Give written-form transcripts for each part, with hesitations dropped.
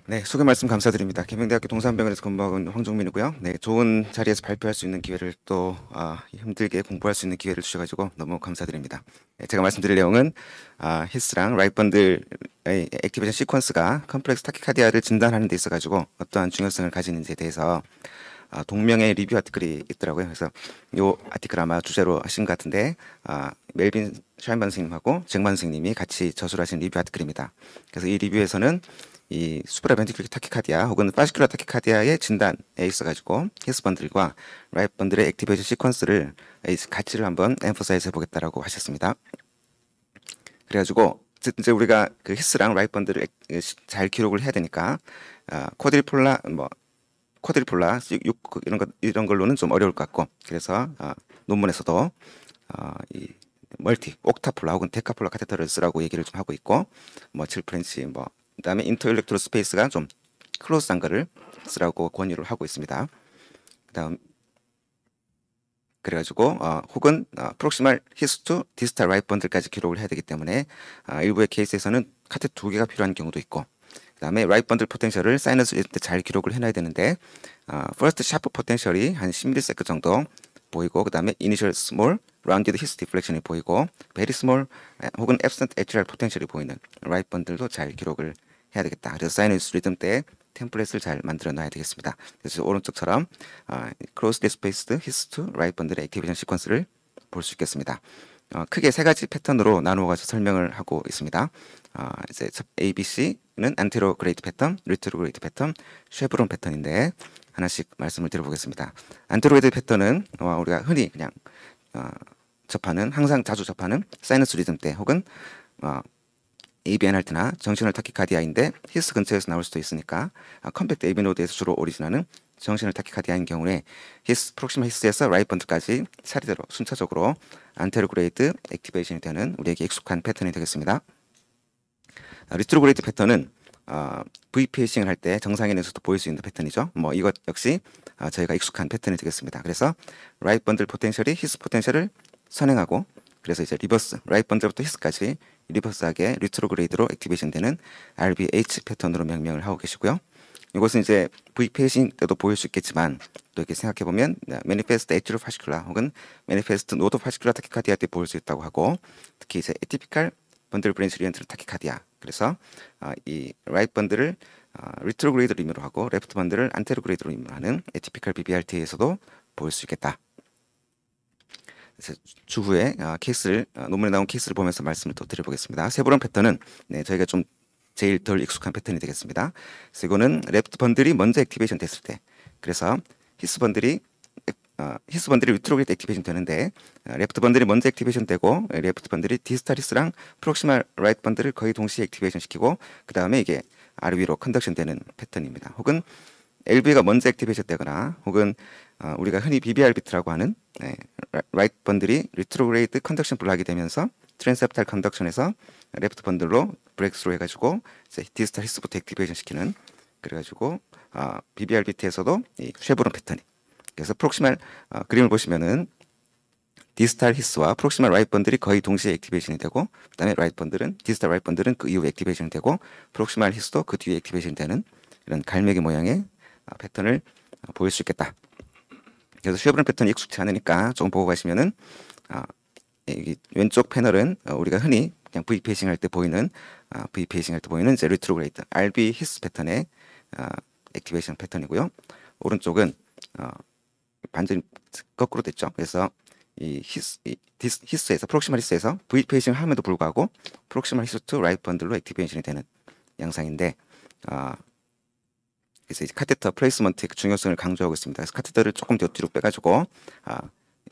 네, 소개 말씀 감사드립니다. 계명대학교 동산병원에서 근무하고 있는 황종민이고요. 네, 좋은 자리에서 발표할 수 있는 기회를 또 힘들게 공부할 수 있는 기회를 주셔가지고 너무 감사드립니다. 네, 제가 말씀드릴 내용은 히스랑 라이트번들의 액티베이션 시퀀스가 컴플렉스 타키카디아를 진단하는 데 있어가지고 어떠한 중요성을 가지는지에 대해서 동명의 리뷰 아티클이 있더라고요. 그래서 이 아티클 아마 주제로 하신 것 같은데 멜빈 샤인반 선생님하고 잭만 선생님이 같이 저술을 하신 리뷰 아티클입니다. 그래서 이 리뷰에서는 이 수프라벤트리큘러 타키카디아 혹은 파시큘러 타키카디아의 진단에 있어가지고 히스 번들과 라이트 번들의 액티베이션 시퀀스를 가치를 한번 엠퍼사이즈 해보겠다라고 하셨습니다. 그래가지고 이제 우리가 그 히스랑 라이트 번들을 잘 기록을 해야 되니까 쿼드리폴라 쿼드리폴라 이런 걸로는 좀 어려울 것 같고, 그래서 논문에서도 이 멀티 옥타폴라 혹은 데카폴라 카테터를 쓰라고 얘기를 좀 하고 있고, 뭐 7프렌치 그다음에 인터일렉트로 스페이스가 좀 클로즈한 거를 쓰라고 권유를 하고 있습니다. 그다음 그래가지고 혹은 프록시말 히스투 디스탈 라이트 번들까지 기록을 해야 되기 때문에 일부의 케이스에서는 카테 2개가 필요한 경우도 있고, 그다음에 라이트 번들 포텐셜을 사이너스 때 잘 기록을 해놔야 되는데 퍼스트 샤프 포텐셜이 한 10ms 정도 보이고, 그다음에 이니셜 스몰 라운디드 히스 디플렉션이 보이고, 베리 스몰 혹은 앱센트 HRR 포텐셜이 보이는 라이트 번들도 잘 기록을 해야 되겠다. 그래서 사이너스 리듬 때 템플릿을 잘 만들어 놔야 되겠습니다. 그래서 오른쪽처럼 크로스ሊ 스페이스드 히스투 라이트 번들의 액티베이션 시퀀스를 볼 수 있겠습니다. 크게 세 가지 패턴으로 나누어 가지고 설명을 하고 있습니다. 이제 ABC는 안테로그레이트 패턴, 리트로그레이트 패턴, 쉐브론 패턴인데 하나씩 말씀을 드려보겠습니다. 안테로그레이트 패턴은 우리가 흔히 그냥 접하는, 항상 자주 접하는 사이너스 리듬 때 혹은 ABN 할 때나 정신을 타키카디아인데 히스 근처에서 나올 수도 있으니까 컴팩트 AB 노드에서 주로 오리진하는 정신을 타키카디아인 경우에 히스 프록시마 히스에서 라이트 번들까지 차례대로 순차적으로 안테로그레이드 액티베이션이 되는 우리에게 익숙한 패턴이 되겠습니다. 리트로그레이드 패턴은 V 페이싱을 할 때 정상인에서도 보일 수 있는 패턴이죠. 뭐 이것 역시 저희가 익숙한 패턴이 되겠습니다. 그래서 라이트 번들 포텐셜이 히스 포텐셜을 선행하고, 그래서 이제 리버스 라이트 번들부터 히스까지 리버스하게 리트로그레이드로 액티베이션 되는 RBH 패턴으로 명명을 하고 계시고요. 이것은 이제 V 페이싱 때도 보일 수 있겠지만 또 이렇게 생각해 보면 매니페스트 에티로 파시큘라 혹은 매니페스트 노드 파시큘라 타키카디아 때 보일 수 있다고 하고, 특히 이제 에티피칼 번들 브랜치 리엔트를 타키카디아, 그래서 이 라이트 번들을 리트로그레이드로 의미로 하고 레프트 번들을 안테로그레이드로 의미로 하는 에티피칼 BBRT에서도 보일 수 있겠다. 그래서 추후에 케이스를 논문에 나온 케이스를 보면서 말씀을 또 드려보겠습니다. 세브론 패턴은 저희가 좀 제일 덜 익숙한 패턴이 되겠습니다. 그래서 이거는 레프트 번들이 먼저 액티베이션 됐을 때, 그래서 히스 번들이 리트로그레이드 액티베이션 되는데 레프트 번들이 먼저 액티베이션 되고 레프트 번들이 디스탈 히스랑 프록시말 라이트 번들을 거의 동시에 액티베이션 시키고, 그 다음에 이게 아래 위로 컨덕션 되는 패턴입니다. 혹은 LV가 먼저 액티베이션 되거나, 혹은 우리가 흔히 BBR 비트라고 하는 라이트 번들이 리트로그레이드 컨덕션 블락이 되면서 트랜셉탈 컨덕션에서 레프트 번들로 브레이크스루 해가지고 이제 디스탈 히스부터 액티베이션 시키는, 그래가지고 BBR 비트에서도 이 쉐브론 패턴이, 그래서 프록시말 그림을 보시면은 디스탈 히스와 프록시말 라이트 번들이 거의 동시에 액티베이션이 되고, 그다음에 라이트 번들은 디스탈 라이트 번들은 그 이후에 액티베이션이 되고 프록시말 히스도 그 뒤에 액티베이션이 되는 이런 갈매기 모양의 패턴을 보일 수 있겠다. 그래서 쉐브론 패턴이 익숙치 않으니까 조금 보고 가시면은 이 왼쪽 패널은 우리가 흔히 그냥 V 페이싱 할 때 보이는 이제 리트로그레이드 RB 히스 패턴의 액티베이션 패턴이고요. 오른쪽은 완전히 거꾸로 됐죠. 그래서 이 히스에서 프록시말 히스에서 V 페이싱 함에도 불구하고 프록시말 히스 투 라이트 번들로 액티베이션이 되는 양상인데, 그래서 이제 카테터 플레이스먼트의 중요성을 강조하고 있습니다. 그래서 카테터를 조금 더 뒤로 빼가지고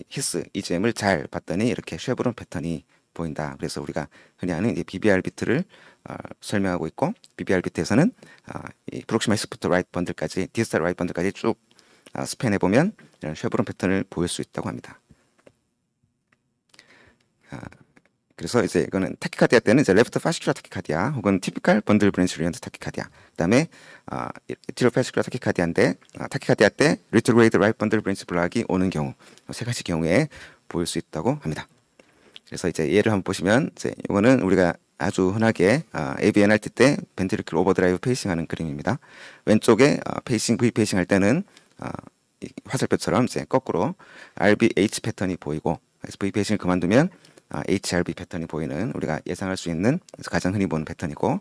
히스 EGM을 잘 봤더니 이렇게 쉐브론 패턴이 보인다. 그래서 우리가 흔히 아는 이 BBR 비트를 설명하고 있고, BBR 비트에서는 이 프록시마 히스부터 라이트 번들까지 디스탈 라이트 번들까지 쭉 스팬해 보면 이런 쉐브론 패턴을 보일 수 있다고 합니다. 그래서 이제 이거는 타키카디아 때는 이제 레프트 파시큘라 타키카디아 혹은 티피칼 번들 브랜치 리엔트 타키카디아, 그다음에 에티로 파시큘라 타키카디아인데 타키카디아 때 리트로그레이드 라이트 번들 브랜치 블락이 오는 경우, 세 가지 경우에 보일 수 있다고 합니다. 그래서 이제 예를 한번 보시면, 이제 이거는 우리가 아주 흔하게 ABNRT 때 벤트리클 오버드라이브 페이싱하는 그림입니다. 왼쪽에 페이싱 V 페이싱 할 때는 이 화살표처럼 이제 거꾸로 RBH 패턴이 보이고 V 페이싱을 그만두면 HRB 패턴이 보이는 우리가 예상할 수 있는 가장 흔히 보는 패턴이고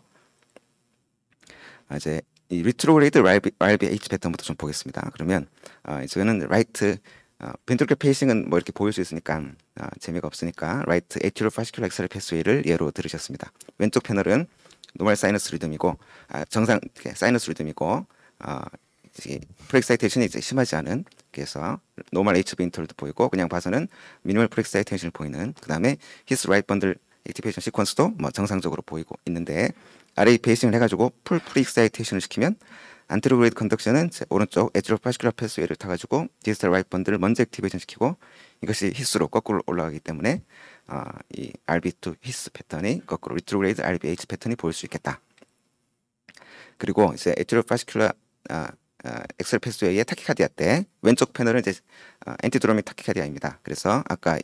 이제 이 리트로그레이드 RBH 패턴부터 좀 보겠습니다. 그러면 이제는 라이트 벤트리클 페이싱은 뭐 이렇게 보일 수 있으니까 재미가 없으니까 라이트 에티로 파시큘러 엑셀 패스웨이를 예로 들으셨습니다. 왼쪽 패널은 노멀 사이너스 리듬이고 정상 사이너스 리듬이고 프렉사이테이션이 이제 심하지 않은 그래서 노멀 HV 인터럴도 보이고 그냥 봐서는 미니멀 프렉사이테이션을 보이는 그 다음에 히스 라이트 번들 액티베이션 시퀀스도 뭐 정상적으로 보이고 있는데 RA 페이싱을 해가지고 풀 프렉사이테이션을 시키면 안테로그레이드 컨덕션은 오른쪽 에지로 파시큘러 패스웨이를 타가지고 디지털 라이트 번들을 먼저 액티베이션 시키고 이것이 히스로 거꾸로 올라가기 때문에 이 RB2 히스 패턴이 거꾸로 리트로그레이드 RBH 패턴이 보일 수 있겠다. 그리고 이제 에지로 파시큘러 엑셀 패스웨이의 타키카디아 때 왼쪽 패널은 이제 엔티드로믹 타키카디아입니다. 그래서 아까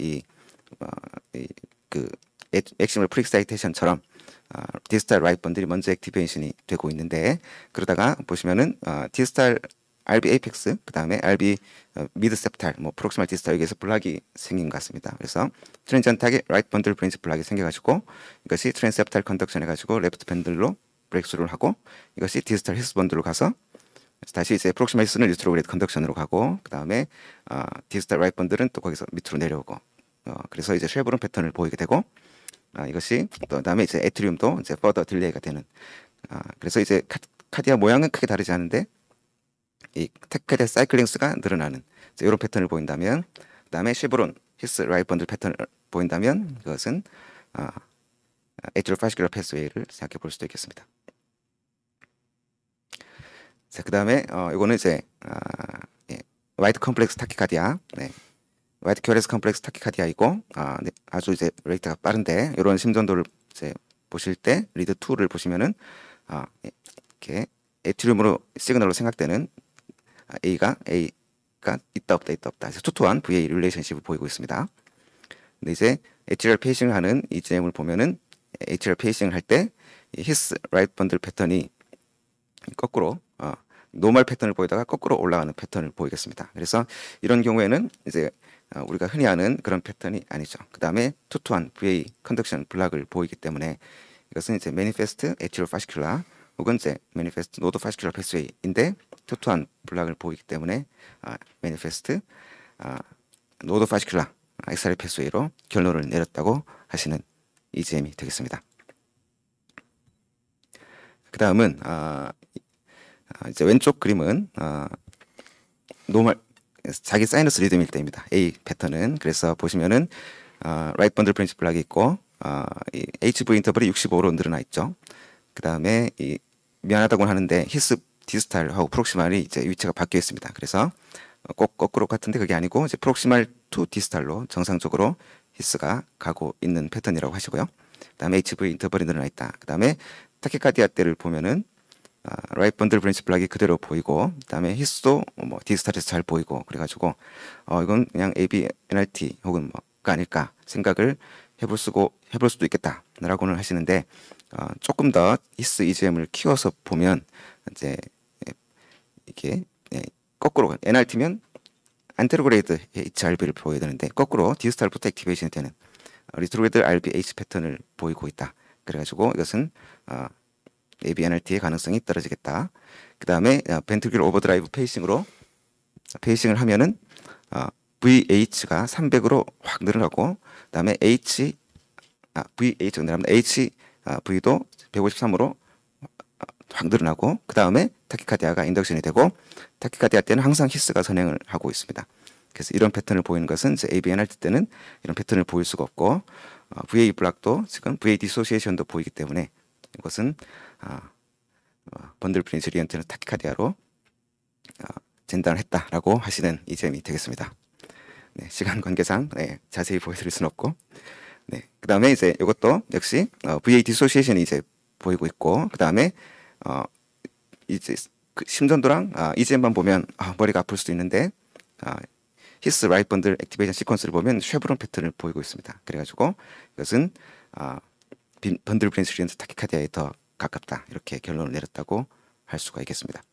그 엑시멀 프렉사이테이션처럼 디지털 라이트 번들이 먼저 액티베이션이 되고 있는데 그러다가 보시면은 디지털 RB 에이펙스 그 다음에 RB 미드 septal 뭐 프록시말 디지털 여기에서 블락이 생긴 것 같습니다. 그래서 트랜지언트하게 라이트 번들 브랜치 블락이 생겨가지고 이것이 트랜셉탈 컨덕션 해가지고 레프트 밴들로 브레이크스루를 하고 이것이 디지털 히스 번들로 가서 다시 이제 프록시말 히스는 리트로그레이드 컨덕션으로 가고 그 다음에 디지털 라이트 번들은 또 거기서 밑으로 내려오고 그래서 이제 쉐브론 패턴을 보이게 되고 이것이 또 다음에 이제 에트리움도 이제 퍼더 딜레이가 되는 그래서 이제 카디아 모양은 크게 다르지 않은데 이 타키카디아 사이클링스가 늘어나는 이런 패턴을 보인다면 그 다음에 쉐브론 히스 라이트 번들 패턴을 보인다면 그것은 에트리오 파시큘러 패스웨이를 생각해 볼 수도 있겠습니다. 자, 그 다음에 이거는 이제 와이드 컴플렉스 타키카디아 와이드 큐어레스 컴플렉스 타키카디아이고 네, 아주 이제 레이트가 빠른데 이런 심전도를 이제 보실 때 리드 2를 보시면은 이렇게 에트리움으로 시그널로 생각되는 A가 있다 없다 2-to-1 VA 릴레이션십을 보이고 있습니다. 근데 이제 HRL 페이싱을 하는 이 GM을 보면은 HRL 페이싱을 할 때 히스 라이트 번들 패턴이 거꾸로 노멀 패턴을 보이다가 거꾸로 올라가는 패턴을 보이겠습니다. 그래서 이런 경우에는 이제 우리가 흔히 아는 그런 패턴이 아니죠. 그 다음에 2-to-1 VA 컨덕션 블락을 보이기 때문에 이것은 이제 매니페스트 에티로 파시큘라 혹은 이제 매니페스트 노드 파시큘러 패스웨이인데 2-to-1 블락을 보이기 때문에 매니페스트 노드 파시큘라 XR 패스웨이로 결론을 내렸다고 하시는 EGM이 되겠습니다. 그 다음은 이제 왼쪽 그림은 노멀 자기 사이너스 리듬일 때입니다. A 패턴은 그래서 보시면은 라이트 번들 브랜치 블락이 있고 이 HV 인터벌이 65로 늘어나 있죠. 그 다음에 이 미안하다고는 하는데 히스 디스탈하고 프록시말이 이제 위치가 바뀌어 있습니다. 그래서 꼭 거꾸로 같은데 그게 아니고 이제 프록시말 투 디스탈로 정상적으로 히스가 가고 있는 패턴이라고 하시고요. 그 다음에 HV 인터벌이 늘어나 있다. 그 다음에 타키카디아 때를 보면은 라이트 번들 브랜치 블락이 그대로 보이고 그 다음에 히스도 뭐 디스탈에서 잘 보이고 그래가지고 이건 그냥 AB, NRT 혹은 뭐가 아닐까 생각을 해볼 수도 있겠다라고는 하시는데 조금 더 히스 EGM을 키워서 보면 이제 이게 거꾸로 NRT면 안테로그레이드 HRB를 보여야 되는데 거꾸로 디스탈부터 액티베이션이 되는 리트로그레이드 RBH 패턴을 보이고 있다. 그래가지고 이것은 ABNRT의 가능성이 떨어지겠다. 그 다음에 벤트리클 오버드라이브 페이싱을 하면은 VH가 300으로 확 늘어나고 그 다음에 VH가 늘어납니다. HV도 153으로 확 늘어나고 그 다음에 타키카디아가 인덕션이 되고 타키카디아 때는 항상 히스가 선행을 하고 있습니다. 그래서 이런 패턴을 보이는 것은 이제 ABNRT 때는 이런 패턴을 보일 수가 없고 VA 블락도 지금 VA 디소시에이션도 보이기 때문에 이것은 번들 브랜치 리엔트는 타키카디아로 진단을 했다라고 하시는 EGM이 되겠습니다. 네, 시간 관계상 자세히 보여드릴 수는 없고 그 다음에 이제 이것도 역시 VA 디소시에이션이 이제 보이고 있고 그 다음에 이제 그 심전도랑 EGM만 보면 머리가 아플 수도 있는데 히스 라이트 번들 액티베이션 시퀀스를 보면 쉐브론 패턴을 보이고 있습니다. 그래가지고 이것은 번들 브랜치 오리엔트 타키카디아에 더 가깝다. 이렇게 결론을 내렸다고 할 수가 있겠습니다.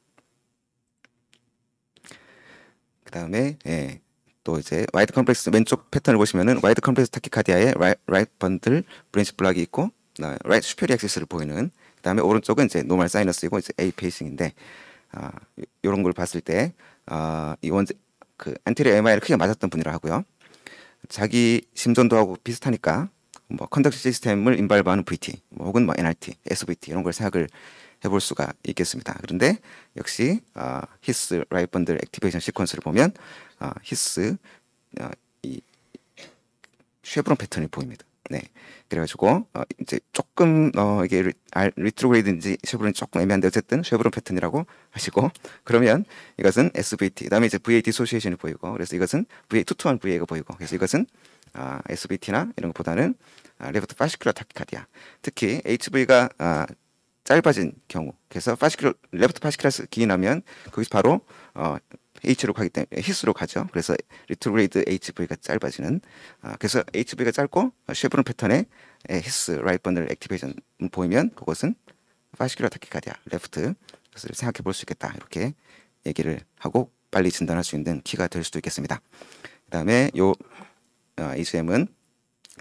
그 다음에 또 이제 와이드 컴플렉스 왼쪽 패턴을 보시면은 와이드 컴플렉스 타키카디아에 라이트 번들 브랜치 블락이 있고 라이트 슈페리어 액시스를 보이는, 그 다음에 오른쪽은 이제 노멀 사이너스이고 이제 A 페이싱인데, 이런 걸 봤을 때 이 원제 그 안테리어 MI를 크게 맞았던 분이라 하고요. 자기 심전도하고 비슷하니까 뭐 컨덕션 시스템을 인발브하는 VT, 뭐 혹은 뭐 NRT, SVT 이런 걸 생각을 해볼 수가 있겠습니다. 그런데 역시 히스 라이트 번들 액티베이션 시퀀스를 보면 히스 이 쉐브론 패턴이 보입니다. 네, 그래가지고 이제 조금 이게 리트로그레이드인지 쉐브론이 조금 애매한데 어쨌든 쉐브론 패턴이라고 하시고, 그러면 이것은 SVT, 그다음에 이제 VA 디소시에이션이 보이고, 그래서 이것은 VA 투투한 VA가 보이고, 그래서 이것은 SVT나 이런 것보다는 레프트 파시큘러 타키카디아, 특히 HV가 짧아진 경우, 그래서 레프트 파시큘러스 기인하면 거기서 바로 H로 가기 때문에 히스로 가죠. 그래서 리트로그레이드 HV가 짧아지는, 그래서 HV가 짧고 쉐브론 패턴의 히스 라이트 번들 액티베이션 보이면 그것은 파시큘러 타키카디아 레프트, 그것을 생각해 볼 수 있겠다. 이렇게 얘기를 하고 빨리 진단할 수 있는 키가 될 수도 있겠습니다. 그 다음에 요 ACM은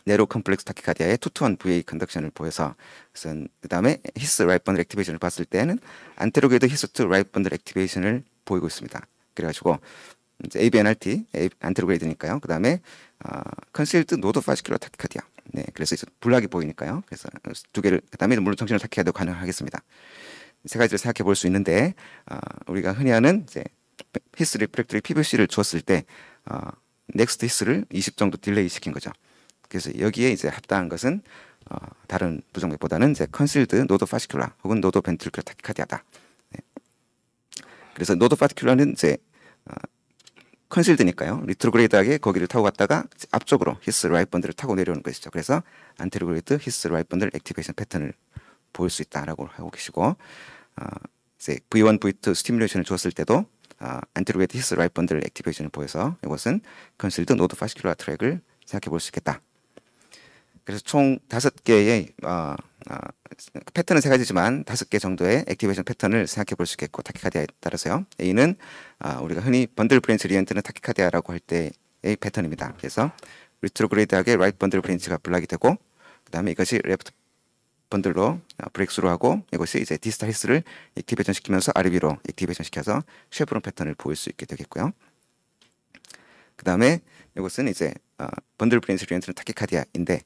네로 컴플렉스 타키카디아의 투투한 VA 컨덕션을 보여서, 그 다음에 히스 라이트 번들 액티베이션을 봤을 때는 안테로게이드 히스 투 라이트 번들 액티베이션을 보이고 있습니다. 그래가지고 이제 ABNRT 안테로그레이드니까요. 그 다음에 컨실드 노드 파시큘러 타키카디아. 네, 그래서 이제 블락이 보이니까요. 그래서 두 개를, 그 다음에 물론 정신을 타키카디아도 가능하겠습니다. 세 가지를 생각해 볼 수 있는데, 우리가 흔히 하는 이제 히스 리프렉터리 PVC를 주었을 때 넥스트 히스를 20 정도 딜레이 시킨 거죠. 그래서 여기에 이제 합당한 것은 다른 부정맥보다는 이제 컨실드 노드 파시큘라 혹은 노드 벤트리큘러 타키카디아다. 네. 그래서 노드 파시큘라는 이제 컨실드니까요. 리트로그레이드하게 거기를 타고 갔다가 앞쪽으로 히스 라이트 번들을 타고 내려오는 것이죠. 그래서 안테로그레이드 히스 라이트 번들 액티베이션 패턴을 보일 수 있다라고 하고 계시고, 이제 V1, V2 스티뮬레이션을 줬을 때도 안테로그레이드 히스 라이트 번들 액티베이션을 보여서 이것은 컨실드 노드 파시큘라 트랙을 생각해 볼 수 있겠다. 그래서 총 5개의 패턴은 3가지지만 5개 정도의 액티베이션 패턴을 생각해 볼 수 있겠고, 타키카디아에 따라서요. A는 우리가 흔히 번들 브랜치 리엔트는 타키카디아라고 할 때의 패턴입니다. 그래서 리트로그레이드하게 라이트 번들 브랜치가 블락이 되고, 그 다음에 이것이 레프트 번들로 브레이크스루 하고, 이것이 이제 디스탈 히스를 액티베이션 시키면서 아래 위로 액티베이션 시켜서 쉐브론 패턴을 보일 수 있게 되겠고요. 그 다음에 이것은 이제 번들 브랜치 리엔트는 타키카디아인데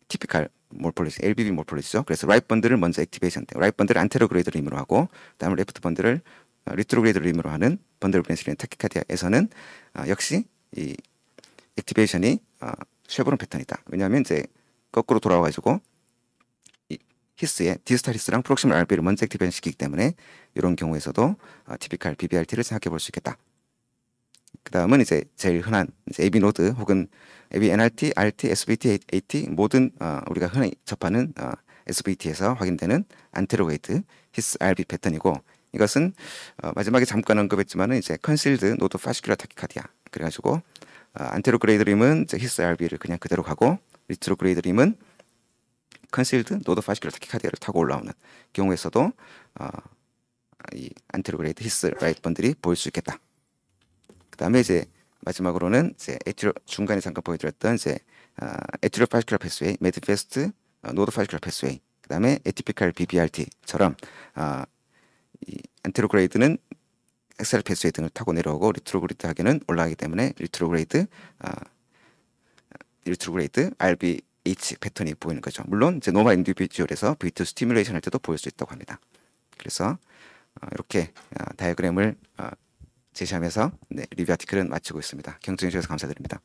티피칼 몰폴리지, LBB 몰폴리지죠. 그래서 라이트 번들을 먼저 액티베이션 때, 라이트 번들을 안테로그레이드 림으로 하고, 그다음에 레프트 번들을 리트로그레이드 림으로 하는 번들 브랜치 리엔트 타키카디아에서는 역시 이 액티베이션이 쉐브론 패턴이다. 왜냐하면 이제 거꾸로 돌아와가지고 이 히스의 디스탈 히스랑 프록시멀 RB를 먼저 액티베이션 시키기 때문에 이런 경우에서도 티피칼 BBRT를 생각해 볼 수 있겠다. 그 다음은 이제 제일 흔한 이제 AB 노드 혹은 AB NRT, RT, SVT, AT 모든 우리가 흔히 접하는 SVT에서 확인되는 안테로게이트 히스 RB 패턴이고, 이것은 마지막에 잠깐 언급했지만은 이제 컨실드 노드 파시큘러 타키카디아. 그래가지고 안테로그레이드 림은 이제 히스 RB를 그냥 그대로 가고, 리트로그레이드 림은 컨실드 노드 파시큘러 타키카디아를 타고 올라오는 경우에서도 이 안테로그레이드 히스 라이트 번들이 보일 수 있겠다. 그 다음에 이제 마지막으로는 이제 중간에 잠깐 보여드렸던 이제 에티로 파시큘러 패스웨이, 매디페스트 노드 파시큘러 패스웨이, 그 다음에 에티피칼 BBRT처럼 이 안테로그레이드는 엑셀 패스웨이 등을 타고 내려오고, 리트로그레이드 하기는 올라가기 때문에 리트로그레이드 RBH 패턴이 보이는 거죠. 물론 이제 노멀 인디비주얼에서 V2 스티뮬레이션 할 때도 보일 수 있다고 합니다. 그래서 이렇게 다이어그램을 제시하면서 리뷰 아티클은 마치고 있습니다. 경청해 주셔서 감사드립니다.